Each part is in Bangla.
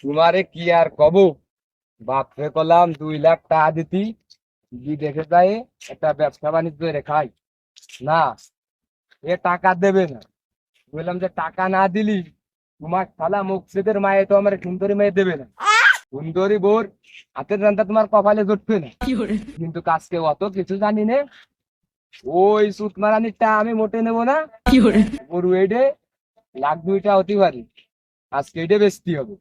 তোমারে কি আর কব, বাপরে কলাম 2 লাখ টাকা দিতি দেখে যায় একটা ব্যবসা বাণিজ্য রেখাই না, এ টাকা দেবে না। বললাম যে টাকা না দিলি তোমার শালা মুর্শিদের মায়ে তো আমার সুন্দরী মেয়ে দেবে না। সুন্দরী বোর হাতের রান্না তোমার কপালে জুটবে না। কিন্তু কাজকে অত কিছু জানি না, ওই সুত মারানিটা আমি মোটে নেবো না। গরু এইডে 1,00,000-2 হতে পারি, আজকে এইটা বেচতে হবে।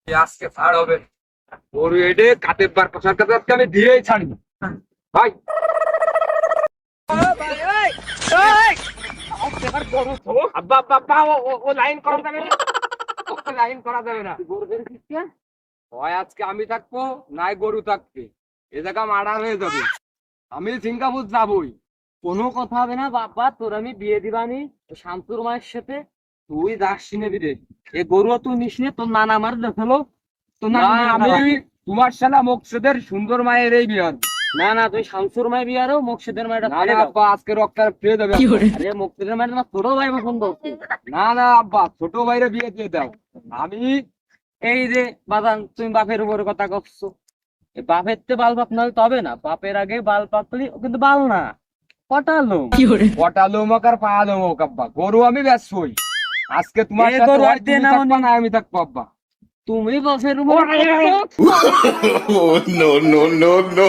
আজকে ছাড় হবে, গরু এইডে কাতে বার কষার কাছে আজকে আমি দিয়েই ছাড়বো ভাই। আব্বা আব্বা আব্বা, ও লাইন করা যাবে না, লাইন করা যাবে না। হয় আজকে আমি থাকবো নাই গরু থাকবে, এ জায়গা মার্ডার হয়ে যাবে। আমি সিঙ্গাপুর যাবই। কোনো কথা হবে না বাবা, তোর আমি বিয়ে দিবানি শান্তুর মায়ের সাথে। তুই যাস নেবি রে, এ গরু তুই নিস নে, তোর নানা আমার দেখালো। তোর না, নানা আমি তোমার শালা মুর্শিদের সুন্দর মায়ের এই বিয়ার। না না, তুই শামসুর মায়ের বিয়ারও মুর্শিদের মায়ের না না আব্বা, আজকে রক্তার পেয়ে দেবে। আরে মুর্শিদের মায়ের না তোরও ভাই পছন্দ হচ্ছে। না না আব্বা, ছোট ভাইরে বিয়ে দিয়ে দাও। আমি এই যে বাদান, তুমি বাপের উপরে কথা করছো, বাপের তে বাল পাক না তবে না, বাপের আগে বাল পাকলি ও কিন্তু বাল না, পটালো। কটা লোমক আর পায়া লোমক আব্বা, গরু আমি ব্যস্তই। আজকে তোমার এ সাথে গরু হয়, আর দে তুমি না থাকবা না আমি থাকবো আব্বা। তুমি বাপের উপরে Oh, no, no, no, no.